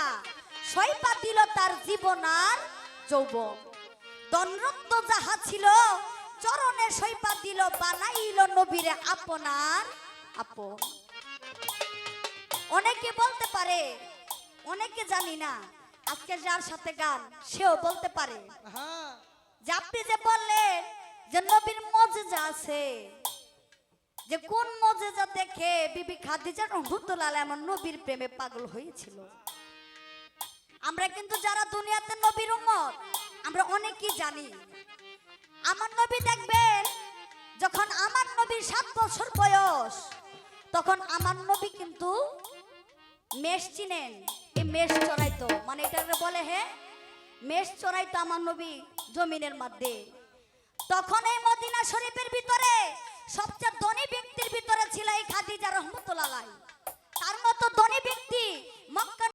খাদিজা সইপা দিল তার জীবন আর যৌবন। দনরক্ত যাহা ছিল চরণে সইপা দিল, বানাইল নবীরে আপনার আপন। অনেকে বলতে পারে, অনেকে জানি না, আজকে যার সাথে গান সেও বলতে পারে যে আপনি যে বললেন যে নবীর মুজিজা আছে, যে কোন মুজিজা দেখে বিবি খাদিজা রাদিয়াল্লাহু আনহা আমার নবীর প্রেমে পাগল হয়েছিল। আমরা কিন্তু যারা দুনিয়াতে নবীর উম্মত আমরা অনেকেই জানি। আমার নবী দেখবেন যখন আমার নবীর 7 বছর বয়স, তখন আমার নবী কিন্তু মেষ চিনেন, এই মেষ চড়াইতো, মানে এটাকে বলে হ্যাঁ মেষ চড়াইতো আমার নবী জমিনের মধ্যে। তখন এই মদিনা শরীফের ভিতরে সবচেয়ে ধনী ব্যক্তির ভিতরে ছিল এই খাদিজা রাহমাতুল্লাহ আলাইহা। তার মতো ধনী ব্যক্তি মক্কা